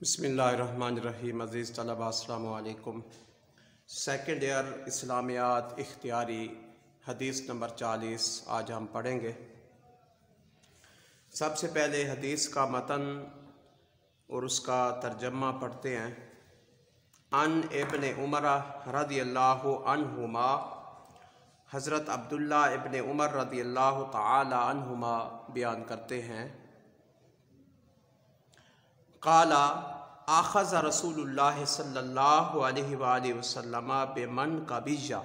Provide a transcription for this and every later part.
بسم اللہ الرحمن الرحیم۔ عزیز طلباء السلام علیکم۔ سیکنڈ ایئر اسلامیات اختیاری حدیث نمبر 40 آج ہم پڑھیں گے۔ سب سے پہلے حدیث کا متن اور اس کا ترجمہ پڑھتے ہیں۔ ان ابن عمر رضی اللہ عنہما، حضرت عبداللہ ابن عمر رضی اللہ تعالی عنہما بیان کرتے ہیں، قال آخذ رسول اللہ صلی اللہ علیہ وآلہ وسلم بمن قبیجہ،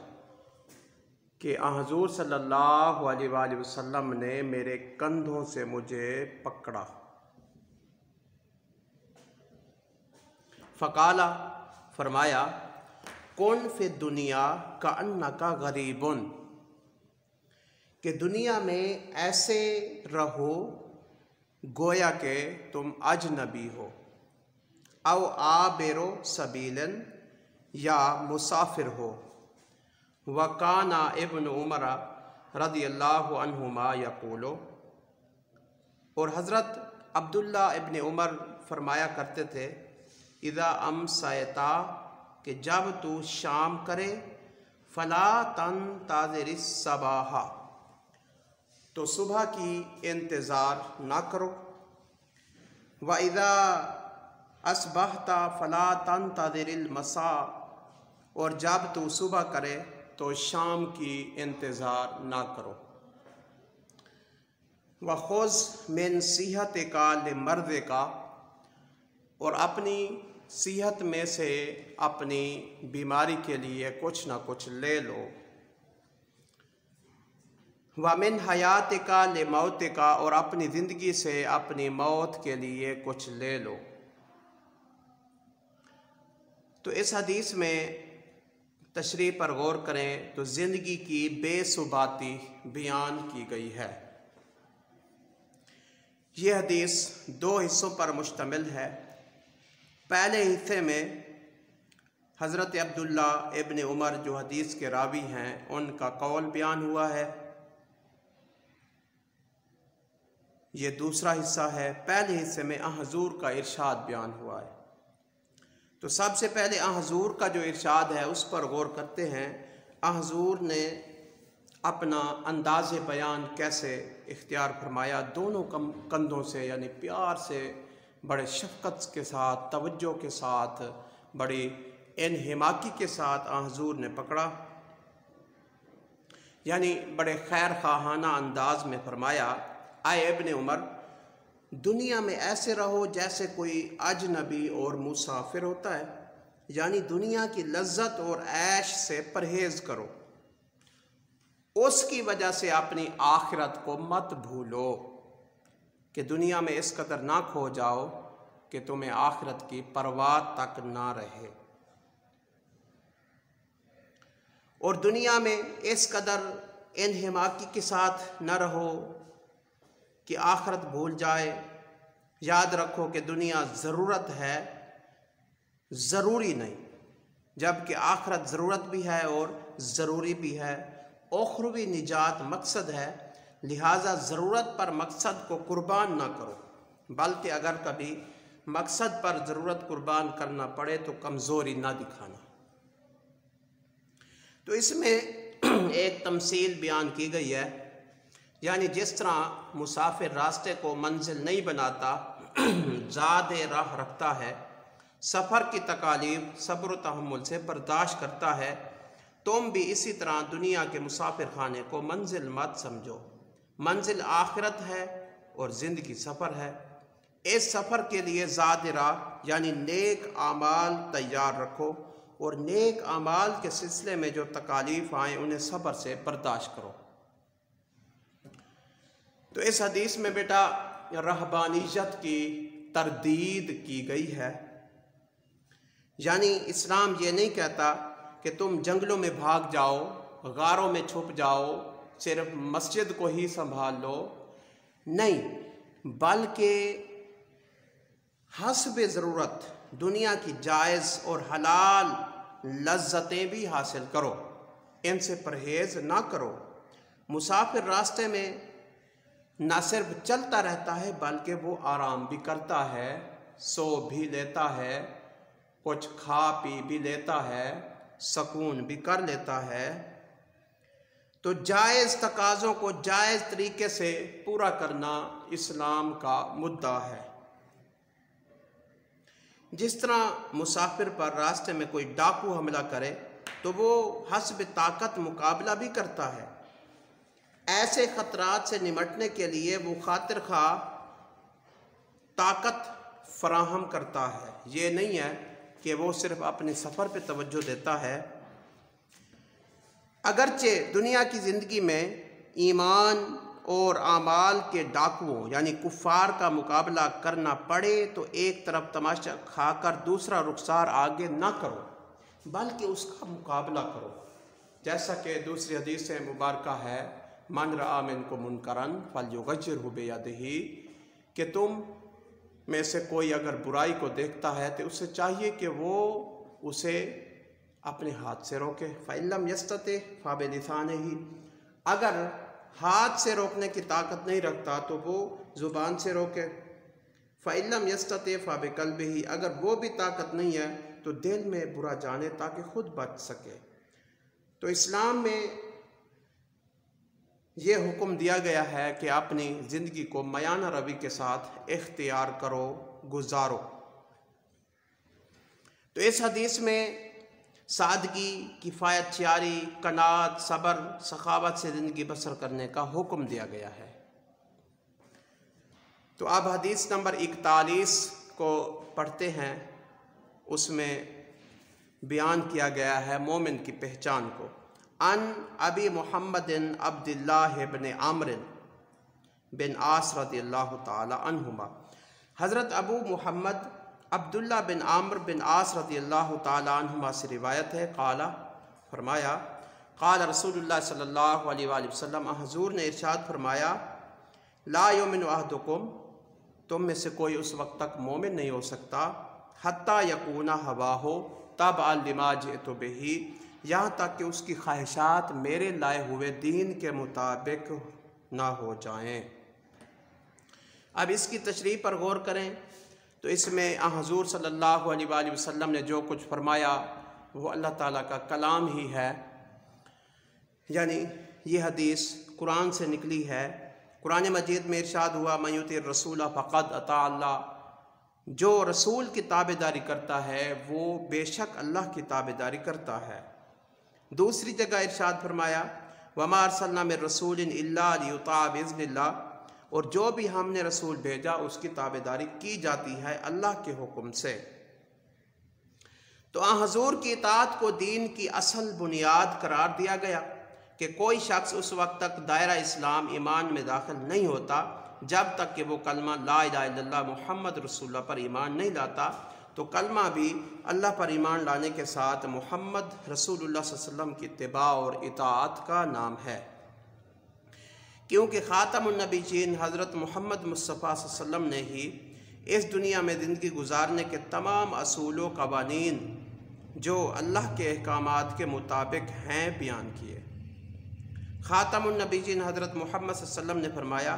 کہ حضور صلی اللہ علیہ وآلہ وسلم نے میرے کندھوں سے مجھے پکڑا۔ فقال، فرمایا، کن فی الدنیا کأنک غریب، کہ دنیا میں ایسے رہو گویا کہ تم اجنبی ہو، او عابر سبیل، یا مسافر ہو۔ وکان ابن عمر رضی اللہ عنہما یقول، اور حضرت عبداللہ ابن عمر فرمایا کرتے تھے، اذا امسیتا، کہ جب تو شام کرے، فلا تنتظر الصباح، تو صبح کی انتظار نہ کرو۔ وَإِذَا أَصْبَحْتَ فَلَا تَنْتَظِرِ الْمَسَاءَ، اور جب تو صبح کرے تو شام کی انتظار نہ کرو۔ وَخُذْ مِنْ صِحَتِكَ لِمَرْضِكَ، اور اپنی صحت میں سے اپنی بیماری کے لیے کچھ نہ کچھ لے لو۔ وَمِنْ حَيَاتِكَ لِمَوْتِكَ، اور اپنی زندگی سے اپنی موت کے لیے کچھ لے لو۔ تو اس حدیث میں تشریح پر غور کریں تو زندگی کی بے ثباتی بیان کی گئی ہے۔ یہ حدیث دو حصوں پر مشتمل ہے۔ پہلے حصے میں حضرت عبداللہ ابن عمر جو حدیث کے راوی ہیں ان کا قول بیان ہوا ہے۔ یہ دوسرا حصہ ہے۔ پہلے حصے میں حضور کا ارشاد بیان ہوا ہے۔ تو سب سے پہلے حضور کا جو ارشاد ہے اس پر غور کرتے ہیں۔ حضور نے اپنا انداز بیان کیسے اختیار فرمایا، دونوں کندھوں سے، یعنی پیار سے، بڑے شفقت کے ساتھ، توجہ کے ساتھ، بڑی انہماکی کے ساتھ حضور نے پکڑا، یعنی بڑے خیر خواہانہ انداز میں فرمایا، اے ابن عمر، دنیا میں ایسے رہو جیسے کوئی اجنبی اور مسافر ہوتا ہے، یعنی دنیا کی لذت اور عیش سے پرہیز کرو، اس کی وجہ سے اپنی آخرت کو مت بھولو، کہ دنیا میں اس قدر نہ کھو جاؤ کہ تمہیں آخرت کی پرواہ تک نہ رہے، اور دنیا میں اس قدر انہماکی کے ساتھ نہ رہو کہ آخرت بھول جائے۔ یاد رکھو کہ دنیا ضرورت ہے، ضروری نہیں، جبکہ آخرت ضرورت بھی ہے اور ضروری بھی ہے، اخروی نجات مقصد ہے، لہٰذا ضرورت پر مقصد کو قربان نہ کرو، بلکہ اگر کبھی مقصد پر ضرورت قربان کرنا پڑے تو کمزوری نہ دکھانا۔ تو اس میں ایک تمثیل بیان کی گئی ہے، یعنی جس طرح مسافر راستے کو منزل نہیں بناتا، زاد راہ رکھتا ہے، سفر کی تکالیف صبر و تحمل سے برداشت کرتا ہے، تم بھی اسی طرح دنیا کے مسافر خانے کو منزل مت سمجھو۔ منزل آخرت ہے اور زندگی سفر ہے۔ اس سفر کے لیے زاد راہ یعنی نیک اعمال تیار رکھو، اور نیک اعمال کے سلسلے میں جو تکالیف آئیں انہیں صبر سے برداشت کرو۔ تو اس حدیث میں بیٹا رہبانیت کی تردید کی گئی ہے، یعنی اسلام یہ نہیں کہتا کہ تم جنگلوں میں بھاگ جاؤ، غاروں میں چھپ جاؤ، صرف مسجد کو ہی سنبھال لو، نہیں، بلکہ حسب ضرورت دنیا کی جائز اور حلال لذتیں بھی حاصل کرو، ان سے پرہیز نہ کرو۔ مسافر راستے میں نہ صرف چلتا رہتا ہے بلکہ وہ آرام بھی کرتا ہے، سو بھی لیتا ہے، کچھ کھا پی بھی لیتا ہے، سکون بھی کر لیتا ہے، تو جائز تقاضوں کو جائز طریقے سے پورا کرنا اسلام کا مدعا ہے۔ جس طرح مسافر پر راستے میں کوئی ڈاکو حملہ کرے تو وہ حسب طاقت مقابلہ بھی کرتا ہے، ایسے خطرات سے نمٹنے کے لیے وہ خاطر خواہ طاقت فراہم کرتا ہے۔ یہ نہیں ہے کہ وہ صرف اپنے سفر پہ توجہ دیتا ہے۔ اگرچہ دنیا کی زندگی میں ایمان اور اعمال کے ڈاکوؤں یعنی کفار کا مقابلہ کرنا پڑے تو ایک طرف تماشا کھا کر دوسرا رخسار آگے نہ کرو بلکہ اس کا مقابلہ کرو، جیسا کہ دوسری حدیث مبارکہ ہے من رأى منکم منکرا فلیغیرہ بیدہ، کہ تم میں سے کوئی اگر برائی کو دیکھتا ہے تو اسے چاہیے کہ وہ اسے اپنے ہاتھ سے روکے، فَإِن لَمْ يَسْتَطِعْ فَبِلِسَانِهِ، اگر ہاتھ سے روکنے کی طاقت نہیں رکھتا تو وہ زبان سے روکے، فَإِن لَمْ يَسْتَطِعْ فَبِقَلْبِهِ، اگر وہ بھی طاقت نہیں ہے تو دل میں برا جانے تاکہ خود بچ سکے۔ تو اسلام میں یہ حکم دیا گیا ہے کہ اپنی زندگی کو میانہ روی کے ساتھ اختیار کرو، گزارو۔ تو اس حدیث میں سادگی، کفایت یاری، قناعت، صبر، سخاوت سے زندگی بسر کرنے کا حکم دیا گیا ہے۔ تو اب حدیث نمبر 41 کو پڑھتے ہیں، اس میں بیان کیا گیا ہے مومن کی پہچان کو۔ ان ابی محمد عبداللہ بن عمرو بن عاص رضی اللہ تعالی عنہما، حضرت ابو محمد عبداللہ بن عمرو بن عاص رضی اللہ تعالی عنہما سے روایت ہے، قال، فرمایا، قال رسول اللہ صلی اللہ علیہ وآلہ وسلم، حضور نے ارشاد فرمایا، لا یؤمن احدکم، تم میں سے کوئی اس وقت تک مومن نہیں ہو سکتا، حتی یکون ہواہ تبعا لما جئت بہ، یہاں تک کہ اس کی خواہشات میرے لائے ہوئے دین کے مطابق نہ ہو جائیں۔ اب اس کی تشریح پر غور کریں تو اس میں حضور صلی اللہ علیہ وآلہ وسلم نے جو کچھ فرمایا وہ اللہ تعالیٰ کا کلام ہی ہے، یعنی یہ حدیث قرآن سے نکلی ہے۔ قرآن مجید میں ارشاد ہوا من یطع الرسول فقد اطاع اللہ، جو رسول کی تابعداری کرتا ہے وہ بے شک اللہ کی تابعداری کرتا ہے۔ دوسری جگہ ارشاد فرمایا وما ارسلنا من رسول الا لیطاع باذن اللہ، اور جو بھی ہم نے رسول بھیجا اس کی تابعداری کی جاتی ہے اللہ کے حکم سے۔ تو حضور کی اطاعت کو دین کی اصل بنیاد قرار دیا گیا کہ کوئی شخص اس وقت تک دائرہ اسلام ایمان میں داخل نہیں ہوتا جب تک کہ وہ کلمہ لا الہ الا اللہ محمد رسول اللہ پر ایمان نہیں لاتا۔ تو کلمہ بھی اللہ پر ایمان لانے کے ساتھ محمد رسول اللہ صلی اللہ علیہ وسلم کی اتباع اور اطاعت کا نام ہے، کیونکہ خاتم النبیین حضرت محمد مصطفیٰ صلی اللہ علیہ وسلم نے ہی اس دنیا میں زندگی گزارنے کے تمام اصول و قوانین جو اللہ کے احکامات کے مطابق ہیں بیان کیے۔ خاتم النبیین حضرت محمد صلی اللہ علیہ وسلم نے فرمایا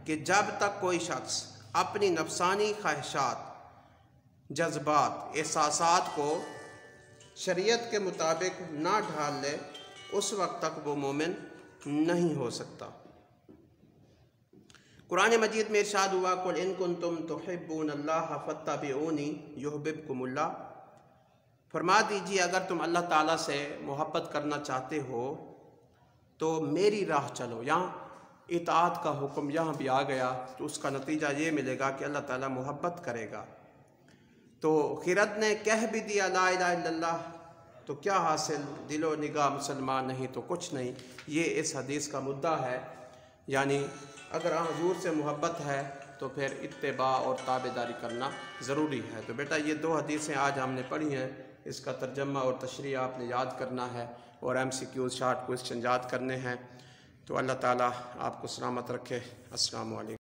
کہ جب تک کوئی شخص اپنی نفسانی خواہشات، جذبات، احساسات کو شریعت کے مطابق نہ ڈھال لے اس وقت تک وہ مومن نہیں ہو سکتا۔ قرآن مجید میں ارشاد ہوا قل ان کنتم تحبون اللہ فاتبعونی یحببکم اللہ، فرما دیجیے اگر تم اللہ تعالیٰ سے محبت کرنا چاہتے ہو تو میری راہ چلو۔ یہاں اطاعت کا حکم یہاں بھی آ گیا تو اس کا نتیجہ یہ ملے گا کہ اللہ تعالیٰ محبت کرے گا۔ تو خرد نے کہہ بھی دیا لا الہ الا اللہ تو کیا حاصل، دل و نگاہ مسلمان نہیں تو کچھ نہیں۔ یہ اس حدیث کا مدعا ہے، یعنی اگر حضور سے محبت ہے تو پھر اتباع اور تابعداری کرنا ضروری ہے۔ تو بیٹا یہ دو حدیثیں آج ہم نے پڑھی ہیں، اس کا ترجمہ اور تشریح آپ نے یاد کرنا ہے اور MCQ شارٹ کوئسچن یاد کرنے ہیں۔ تو اللہ تعالیٰ آپ کو سلامت رکھے۔ السلام علیکم۔